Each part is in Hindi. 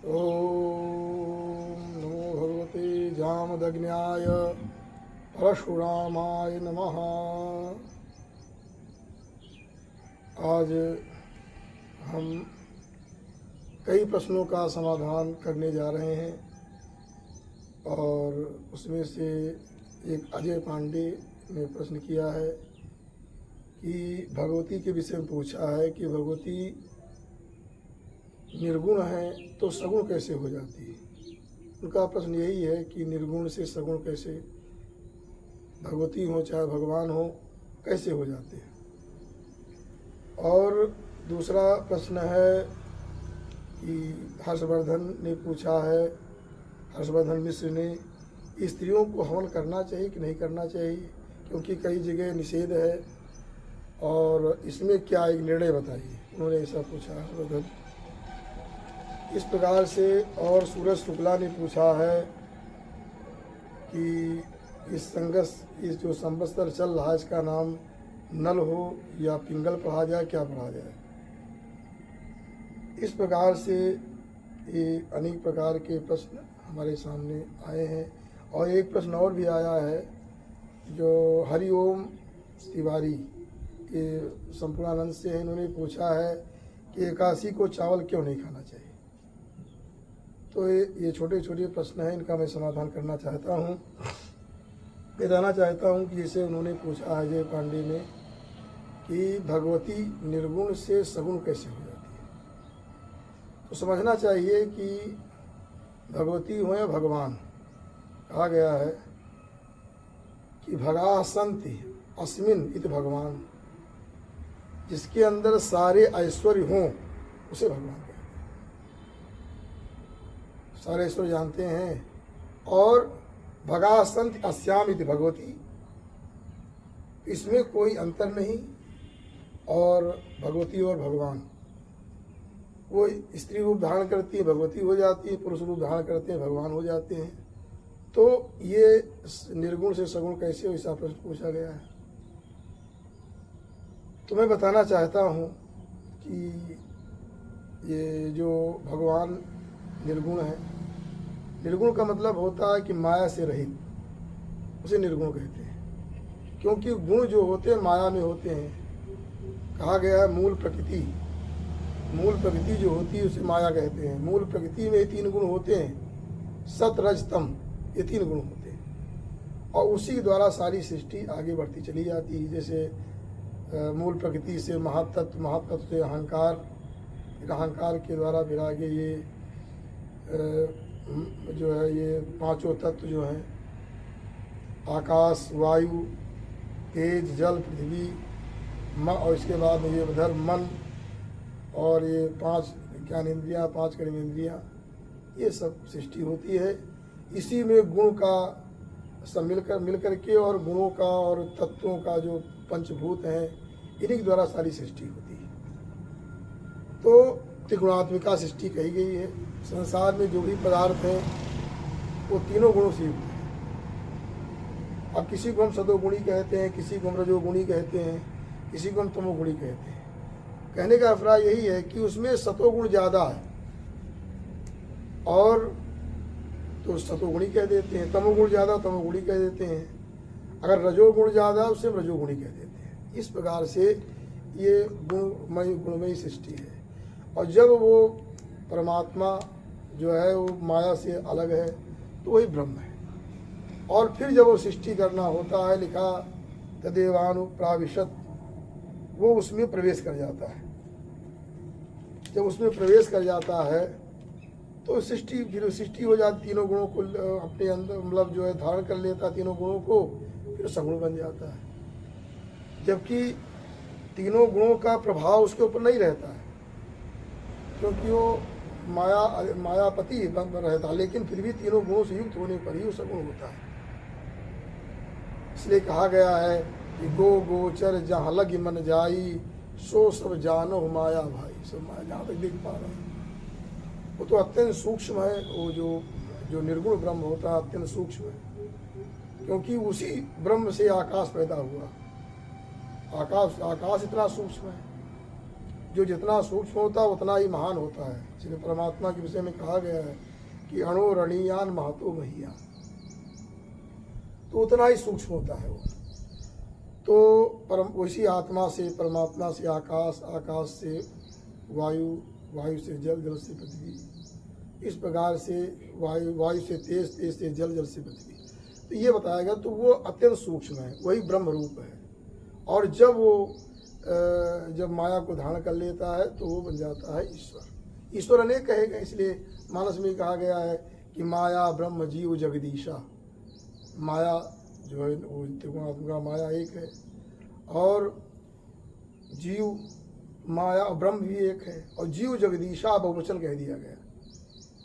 ओम नमो भगवते जामदग्न्याय परशुरामाय नमः। आज हम कई प्रश्नों का समाधान करने जा रहे हैं और उसमें से एक अजय पांडे ने प्रश्न किया है कि भगवती के विषय में पूछा है कि भगवती निर्गुण है तो सगुण कैसे हो जाती है। उनका प्रश्न यही है कि निर्गुण से सगुण कैसे, भगवती हो चाहे भगवान हो, कैसे हो जाते हैं। और दूसरा प्रश्न है कि हर्षवर्धन ने पूछा है, हर्षवर्धन मिश्र ने, स्त्रियों को हवन करना चाहिए कि नहीं करना चाहिए, क्योंकि कई जगह निषेध है और इसमें क्या एक निर्णय बताइए। उन्होंने ऐसा पूछा हर्षवर्धन। इस प्रकार से और सूरज शुक्ला ने पूछा है कि इस जो संवत्सर चल रहा है इसका नाम नल हो या पिंगल पढ़ा जाए, क्या पढ़ा जाए। इस प्रकार से ये अनेक प्रकार के प्रश्न हमारे सामने आए हैं। और एक प्रश्न और भी आया है जो हरिओम तिवारी के संपूर्णानंद से है। इन्होंने पूछा है कि एकादशी को चावल क्यों नहीं खाना चाहिए। तो ये छोटे छोटे प्रश्न हैं, इनका मैं समाधान करना चाहता हूँ। बताना चाहता हूँ कि जैसे उन्होंने पूछा अजय पांडे ने कि भगवती निर्गुण से सगुण कैसे हो जाती है, तो समझना चाहिए कि भगवती हो या भगवान, कहा गया है कि भगा संति अस्मिन इत भगवान, जिसके अंदर सारे ऐश्वर्य हों उसे भगवान कहते हैं। सारे ऐश्वर्य जानते हैं। और भगा संत अस्याम इति भगवती, इसमें कोई अंतर नहीं। और भगवती और भगवान, वो स्त्री रूप धारण करती है भगवती हो जाती है, पुरुष रूप धारण करते हैं भगवान हो जाते हैं। तो ये निर्गुण से सगुण कैसे हो, ऐसा प्रश्न पूछा गया है। तो मैं बताना चाहता हूँ कि ये जो भगवान निर्गुण है, निर्गुण का मतलब होता है कि माया से रहित, उसे निर्गुण कहते हैं। क्योंकि गुण जो होते हैं माया में होते हैं। कहा गया है मूल प्रकृति जो होती है उसे माया कहते हैं। मूल प्रकृति में 3 गुण होते हैं, सत रज तम, ये 3 गुण होते हैं। और उसी के द्वारा सारी सृष्टि आगे बढ़ती चली जाती है। जैसे मूल प्रकृति से महातत्व, महातत्व से अहंकार, अहंकार के द्वारा फिर आगे ये जो है ये 5 तत्व जो हैं, आकाश, वायु, तेज, जल, पृथ्वी, और इसके बाद ये उधर मन, और ये 5 ज्ञानेंद्रियाँ, 5 कर्मेंद्रियाँ, ये सब सृष्टि होती है। इसी में गुण का सब मिलकर के, और गुणों का और तत्वों का जो पंचभूत हैं, इन्हीं के द्वारा सारी सृष्टि होती है। तो त्रिगुणात्मिका सृष्टि कही गई है। संसार में जो भी पदार्थ हैं वो तीनों गुणों से युक्त हैं। अब किसी को हम सतोगुणी कहते हैं, किसी को हम रजोगुणी कहते हैं, किसी को हम तमोगुणी कहते हैं। कहने का अभिप्राय यही है कि उसमें सतोगुण ज़्यादा है और तो सतोगुणी कह देते हैं, तमोगुण ज़्यादा तमोगुणी कह देते हैं। अगर रजोगुण ज़्यादा उसे रजोगुणी कह देते हैं। इस प्रकार से ये गुणमयी सृष्टि है। और जब वो परमात्मा जो है वो माया से अलग है तो वही ब्रह्म है। और फिर जब वो सृष्टि करना होता है, लिखा तदेवानुप्राविशत, वो उसमें प्रवेश कर जाता है। जब उसमें प्रवेश कर जाता है तो सृष्टि, फिर सृष्टि हो जाती, तीनों गुणों को अपने अंदर मतलब जो है धारण कर लेता, तीनों गुणों को, फिर सगुण बन जाता है। जबकि तीनों गुणों का प्रभाव उसके ऊपर नहीं रहता है, क्योंकि वो मायापति रहता, लेकिन फिर भी तीनों गुणों से युक्त होने पर ही वो सगुण होता है। इसलिए कहा गया है कि गो गोचर जहाँ लग मन जाई, सो सब जानो माया भाई। सब माया जहाँ तक देख पा रहे हैं वो तो अत्यंत सूक्ष्म है। वो जो निर्गुण ब्रह्म होता है अत्यंत सूक्ष्म है, क्योंकि उसी ब्रह्म से आकाश पैदा हुआ। आकाश इतना सूक्ष्म है। जो जितना सूक्ष्म होता है उतना ही महान होता है। इसलिए परमात्मा के विषय में कहा गया है कि अणो रणीयान महतो महिया, तो उतना ही सूक्ष्म होता है वो। तो परम उसी आत्मा से, परमात्मा से आकाश, आकाश से वायु, वायु से जल, जल से पृथ्वी, इस प्रकार से वायु, वायु से तेज, तेज से जल, जल से पृथ्वी। तो ये बताया गया, तो वो अत्यंत सूक्ष्म है, वही ब्रह्म रूप है। और जब वो जब माया को धारण कर लेता है तो वो बन जाता है ईश्वर। ईश्वर अनेक कहेगा, इसलिए मानस में कहा गया है कि माया ब्रह्म जीव जगदीशा। माया जो है वो त्रिगुणात्मिका माया एक है, और जीव माया और ब्रह्म भी एक है, और जीव जगदीशा बहुवचन कह दिया गया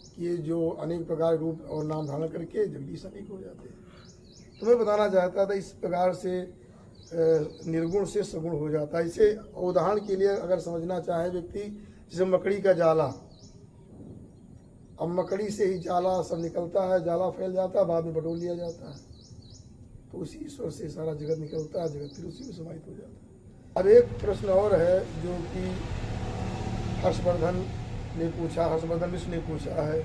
कि ये जो अनेक प्रकार रूप और नाम धारण करके जगदीश अनेक हो जाते हैं। तो मैं बताना चाहता था, इस प्रकार से निर्गुण से सगुण हो जाता है। इसे उदाहरण के लिए अगर समझना चाहे व्यक्ति, जैसे मकड़ी का जाला, अब मकड़ी से ही जाला सब निकलता है, जाला फैल जाता है, बाद में बटोर लिया जाता है, तो उसी ईश्वर से सारा जगत निकलता है, जगत फिर उसी में समाहित हो जाता है। अब एक प्रश्न और है जो कि हर्षवर्धन ने पूछा, हर्षवर्धन मिश्र ने पूछा है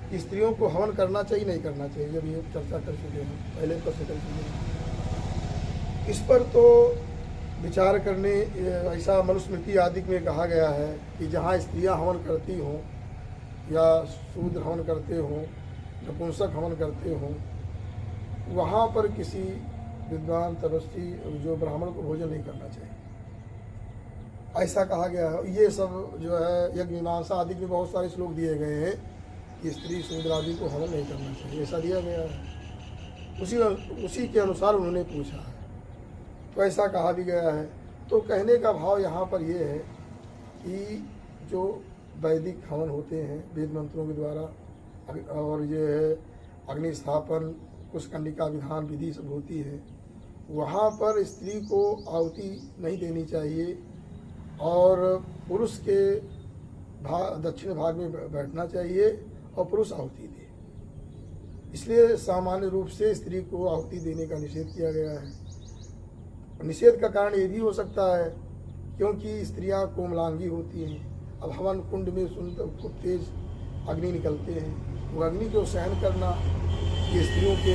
कि स्त्रियों को हवन करना चाहिए नहीं करना चाहिए। जब ये चर्चा कर चुके हैं, पहले प्रश्न कर चुके हैं, इस पर तो विचार करने, ऐसा मनुस्मृति आदि में कहा गया है कि जहाँ स्त्रियाँ हवन करती हों या शूद्र हवन करते हों, नपुंसक हवन करते हों, वहाँ पर किसी विद्वान तपस्वी जो ब्राह्मण को भोजन नहीं करना चाहिए, ऐसा कहा गया है। ये सब जो है यज्ञ मीमांसा आदि में बहुत सारे श्लोक दिए गए हैं कि स्त्री शूद्र आदि को हवन नहीं करना चाहिए, ऐसा दिया गया है। उसी के अनुसार उन्होंने पूछा है, तो ऐसा कहा भी गया है। तो कहने का भाव यहाँ पर यह है कि जो वैदिक हवन होते हैं वेद मंत्रों के द्वारा, और ये है अग्नि स्थापन, कुशकंडिका विधान विधि सब होती है, वहाँ पर स्त्री को आहुति नहीं देनी चाहिए, और पुरुष के दक्षिण भाग में बैठना चाहिए और पुरुष आहुति दे। इसलिए सामान्य रूप से स्त्री को आहुति देने का निषेध किया गया है। निषेध का कारण ये भी हो सकता है क्योंकि स्त्रियां कोमलांगी होती हैं। अब हवन कुंड में सुनते खूब तेज अग्नि निकलते हैं, वो अग्नि को सहन करना ये स्त्रियों के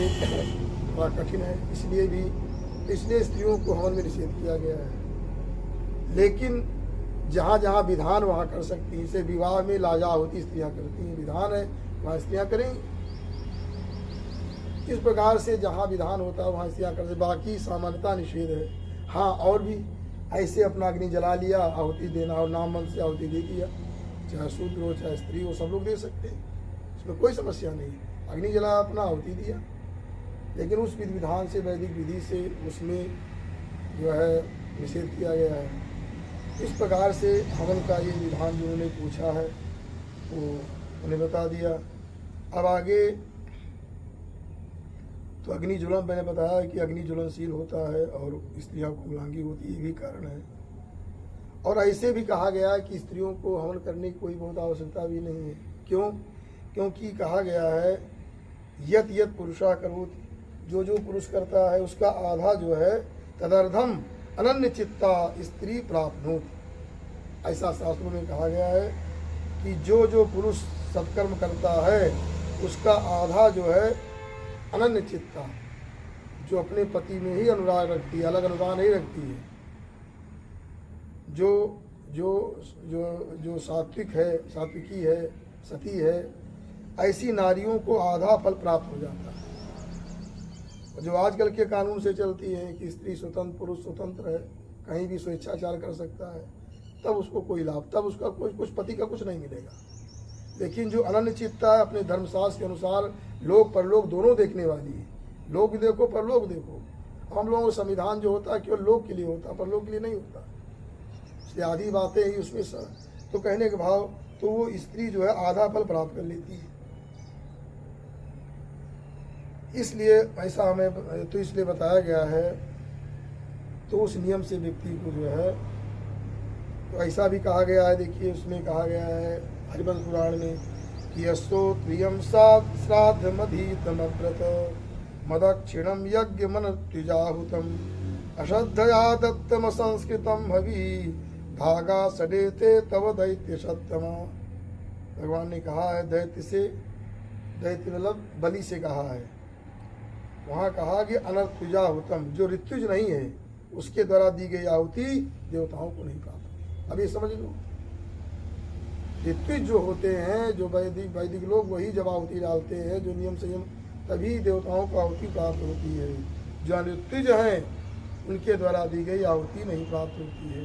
थोड़ा कठिन है, इसलिए स्त्रियों को हवन में निषेध किया गया है। लेकिन जहाँ जहाँ विधान वहाँ कर सकती हैं। इसे विवाह में लाजा होती स्त्रियाँ करती हैं, विधान है वहाँ स्त्रियाँ करेंगी। इस प्रकार से जहाँ विधान होता है वहाँ स्त्रियाँ करते, बाकी सामान्यता निषेध है। हाँ, और भी ऐसे अपना अग्नि जला लिया, आहुति देना और नाम मन से आहुति दे दिया, चाहे शूद्र हो चाहे स्त्री हो, सब लोग दे सकते हैं, इसमें कोई समस्या नहीं। अग्नि जला, अपना आहुति दिया, लेकिन उस विधि विधान से, वैदिक विधि से उसमें जो है निषेध किया गया है। इस प्रकार से हवन का ये विधान जो उन्होंने पूछा है वो उन्हें बता दिया। अब आगे तो अग्नि ज्वलन, मैंने बताया कि अग्नि ज्वलनशील होता है और स्त्रियां कोमलांगी होती है, ये भी कारण है। और ऐसे भी कहा गया है कि स्त्रियों को हवन करने की कोई बहुत आवश्यकता भी नहीं है। क्यों? क्योंकि कहा गया है यत यत पुरुषा करोति, जो जो पुरुष करता है उसका आधा जो है तदर्धम अनन्य चित्ता स्त्री प्राप्नोति। ऐसा शास्त्रों में कहा गया है कि जो जो पुरुष सत्कर्म करता है उसका आधा जो है अनन्य चित्ता, जो अपने पति में ही अनुराग रखती है, अलग अनुराग नहीं रखती है, जो जो जो जो सात्विक है, सात्विकी है, सती है, ऐसी नारियों को आधा फल प्राप्त हो जाता है। जो आजकल के कानून से चलती है कि स्त्री स्वतंत्र, पुरुष स्वतंत्र है, कहीं भी स्वेच्छाचार कर सकता है, तब उसको कोई लाभ, तब उसका कुछ पति का कुछ नहीं मिलेगा। लेकिन जो अनन्य चित्ता है, अपने धर्मशास्त्र के अनुसार लोक परलोक दोनों देखने वाली है, लोक भी देखो परलोक देखो। हम लोगों का संविधान जो होता है केवल लोक के लिए होता है, परलोक के लिए नहीं होता, इसलिए आधी बातें ही उसमें तो कहने के भाव, तो वो स्त्री जो है आधा फल प्राप्त कर लेती है। इसलिए ऐसा हमें तो इसलिए बताया गया है, तो उस नियम से व्यक्ति को जो है, तो ऐसा भी कहा गया है। देखिए उसमें कहा गया है हरिवंश पुराण में कि यस्तो त्रियम श्राद्ध मधीतमव्रत मदक्षिणम यज्ञ मन त्रिजाहुतम अश्रद्धया दत्तम संस्कृतम हवि भागा सडेते तव दैत्य सत्यम। भगवान ने कहा है दैत्य से, दैत्य मतलब बलि से कहा है, वहाँ कहा कि अनर्तुजा हुतम, जो ऋत्युज नहीं है उसके द्वारा दी गई आहुति देवताओं को नहीं प्राप्त। अब ये समझ लो, ऋत्विज जो होते हैं, जो वैदिक लोग, वही जब आहुति डालते हैं, जो नियम संयम, तभी देवताओं को आहुति प्राप्त होती है। जो अनृत्विज हैं उनके द्वारा दी गई आहुति नहीं प्राप्त होती है।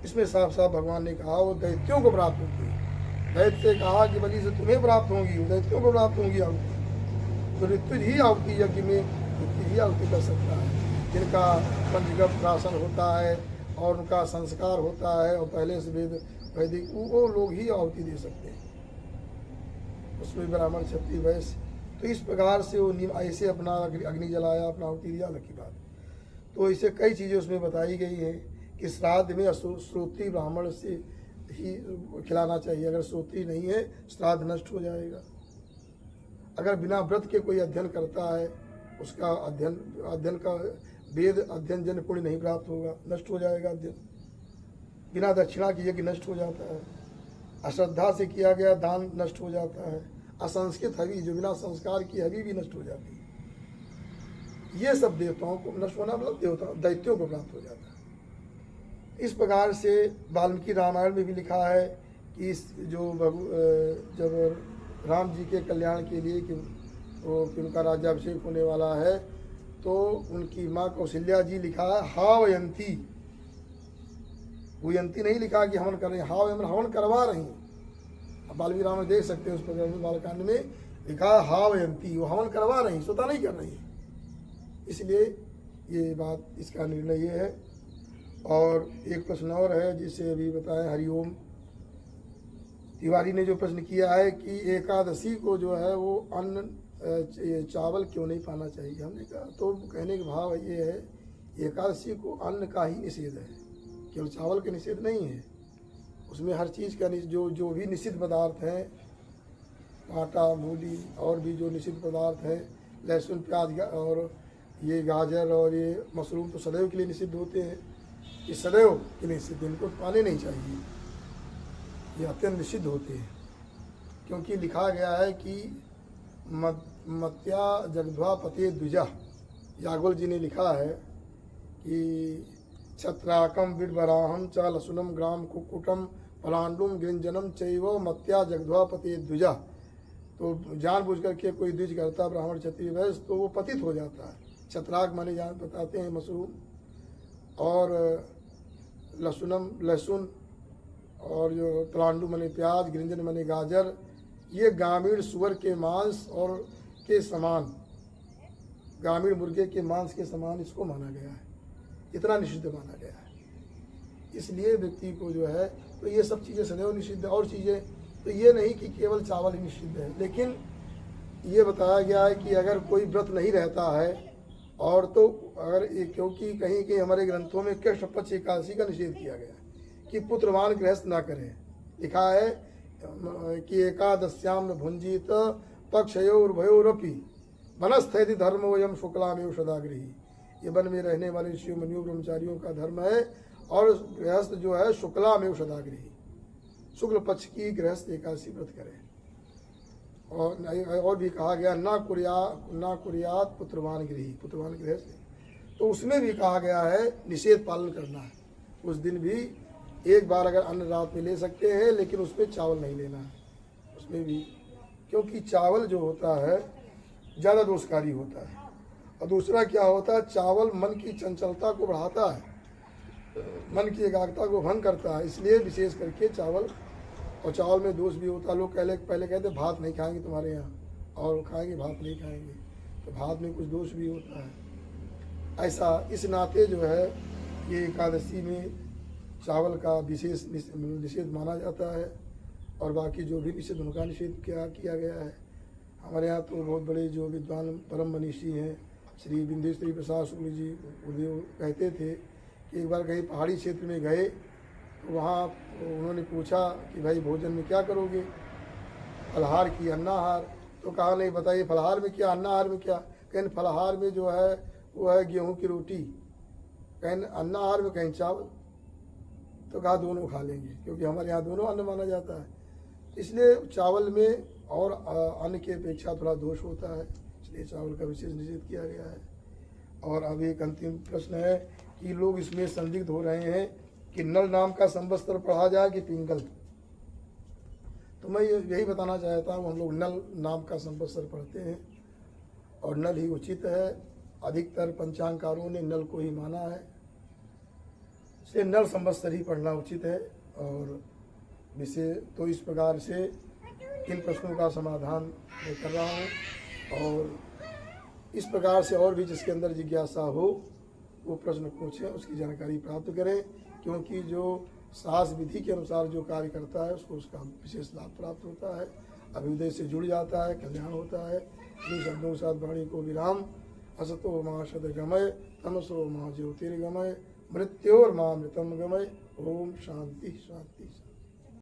इसमें साफ साफ भगवान ने कहा वो दैत्यों को प्राप्त होती है। दैत्य से कहा कि बलि से तुम्हें प्राप्त होंगी, दैत्यों को प्राप्त होंगी आहुति। तो ऋत्विज ही आहुति यज्ञ में ऋत्विज ही आहुति कर सकता है, जिनका पंचगत राशन होता है और उनका संस्कार होता है और पहले से वेद वैदिक, वो लोग ही आहुति दे सकते हैं। उसमें ब्राह्मण क्षत्रिय वैश्य, तो इस प्रकार से वो ऐसे अपना अग्नि जलाया, अपना आहुति दिया, अलग की बात। तो इसे कई चीज़ें उसमें बताई गई हैं कि श्राद्ध में श्रोत्री ब्राह्मण से ही खिलाना चाहिए। अगर श्रोत्री नहीं है श्राद्ध नष्ट हो जाएगा। अगर बिना व्रत के कोई अध्ययन करता है, उसका अध्ययन का वेद अध्ययन जन पुण्य नहीं प्राप्त होगा, नष्ट हो जाएगा अध्ययन। बिना दक्षिणा के यज्ञ नष्ट हो जाता है। अश्रद्धा से किया गया दान नष्ट हो जाता है। असंस्कृत हवि, जो बिना संस्कार की हवि भी नष्ट हो जाती है। ये सब देवताओं को नष्ट होना मतलब दैत्यों को प्राप्त हो जाता है। इस प्रकार से वाल्मीकि रामायण में भी लिखा है कि जब राम जी के कल्याण के लिए कि उनका राज्याभिषेक होने वाला है, तो उनकी माँ कौशल्या जी लिखा है हावयंती, वयंती नहीं लिखा कि हवन कर रही, हवन करवा रही। अब वाल्मीकि रामायण देख सकते हैं, उस प्रकार बालकांड में लिखा है हावयंती, वो हवन करवा रही, स्वतः नहीं कर रही। इसलिए ये बात, इसका निर्णय ये है। और एक प्रश्न और है जिसे अभी बताएं, हरिओम तिवारी ने जो प्रश्न किया है कि एकादशी को जो है वो अन्न चावल क्यों नहीं पाना चाहिए। हमने कहा, तो कहने का भाव ये है, एकादशी को अन्न का ही निषेध है, केवल चावल के निषेध नहीं है। उसमें हर चीज़ का जो भी निषिद्ध पदार्थ हैं, आटा मूली और भी जो निषिद्ध पदार्थ हैं, लहसुन प्याज और ये गाजर और ये मशरूम तो सदैव के लिए निषिद्ध होते हैं। ये सदैव के लिए निषिद्ध, इनको पाने नहीं चाहिए, ये अत्यंत निषिद्ध होते हैं। क्योंकि लिखा गया है कि मत्या जगध्वा पते द्विजा, यागोल जी ने लिखा है कि छत्राकम विडबराहम च लसुनम ग्राम कुकुटम पलांडुम गिंजनम चैव मत्या जगध्वा पते द्विजा। तो जानबूझ करके कोई द्विज करता ब्राह्मण क्षत्रिय वैश्य तो वो पतित हो जाता है। छत्राक माने जान बताते हैं मशरूम, और लहसुन, और जो पलांडु माने प्याज, गिंजन माने गाजर, ये ग्रामीण सुअर के मांस और के समान, ग्रामीण मुर्गे के मांस के समान इसको माना गया है, इतना निषिद्ध माना गया है। इसलिए व्यक्ति को जो है, तो ये सब चीज़ें सदैव निषिद्ध। और चीज़ें तो ये नहीं कि केवल चावल ही निषिद्ध है, लेकिन ये बताया गया है कि अगर कोई व्रत नहीं रहता है, और तो अगर क्योंकि कहीं कहीं हमारे ग्रंथों में कृष्ण पक्ष एकादशी का निषेध किया गया कि पुत्रवान गृहस्थ ना करें। लिखा है कि एकादश्याम न भुंजित पक्षयोर्भयोरपि वनस्थैति धर्मोयम शुक्लामेव सदागृही। ये वन में रहने वाले ऋषियों मुनियों ब्रह्मचारियों का धर्म है, और गृहस्थ जो है शुक्लामेव सदागृही, शुक्ल पक्ष की गृहस्थ एकादशी व्रत करें। और भी कहा गया ना कुर्यात पुत्रवान गृही, पुत्रवान गृहस्थ, तो उसमें भी कहा गया है निषेध पालन करना है। उस दिन भी एक बार अगर अन्न रात में ले सकते हैं, लेकिन उसमें चावल नहीं लेना है उसमें भी, क्योंकि चावल जो होता है ज़्यादा दोषकारी होता है। और दूसरा क्या होता है, चावल मन की चंचलता को बढ़ाता है, मन की एकाग्रता को भंग करता है। इसलिए विशेष करके चावल, और चावल में दोष भी होता है। लोग पहले कहते भात नहीं खाएंगे तुम्हारे यहाँ, और खाएंगे भात नहीं खाएंगे, तो भात में कुछ दोष भी होता है। ऐसा इस नाते जो है ये एकादशी में चावल का विशेष निषेध माना जाता है, और बाकी जो भी निषेध उनका निषेध किया गया है। हमारे यहाँ तो बहुत बड़े जो विद्वान परम मनीषी हैं, श्री बिंदेश्वरी प्रसाद शुक्ल जी, गुरुदेव कहते थे कि एक बार कहीं पहाड़ी क्षेत्र में गए, तो वहाँ उन्होंने पूछा कि भाई भोजन में क्या करोगे, फलाहार की अन्नाहार। तो कहा नहीं बताइए फलाहार में क्या, अन्नाहार में क्या। कहीं फलाहार में जो है वो है गेहूं की रोटी, कहीं अन्नाहार में कहीं चावल। तो कहा दोनों खा लेंगे, क्योंकि हमारे यहाँ दोनों अन्न माना जाता है। इसलिए चावल में और अन्न की अपेक्षा थोड़ा दोष होता है, इसलिए चावल का विशेष निषेध किया गया है। और अब एक अंतिम प्रश्न है कि लोग इसमें संदिग्ध हो रहे हैं कि नल नाम का संवत्सर पढ़ा जाए कि पिंगल। तो मैं यही बताना चाहता हूँ, हम लोग नल नाम का संवत्सर पढ़ते हैं और नल ही उचित है। अधिकतर पंचांगकारों ने नल को ही माना है, इसलिए नल संवत्सर ही पढ़ना उचित है। और विषय तो इस प्रकार से इन प्रश्नों का समाधान मैं कर रहा हूँ, और इस प्रकार से और भी जिसके अंदर जिज्ञासा हो वो प्रश्न पूछें, उसकी जानकारी प्राप्त करें, क्योंकि जो साहस विधि के अनुसार जो कार्य करता है उसको उसका विशेष लाभ प्राप्त होता है, अभ्युदय से जुड़ जाता है, कल्याण होता है। इन शब्दों के साथ वाणी को विराम। असतो मां सदगमय, तमसो मां ज्योतिर्गमय, मृत्योर्मामृतम गमय। ओम शांति शांति।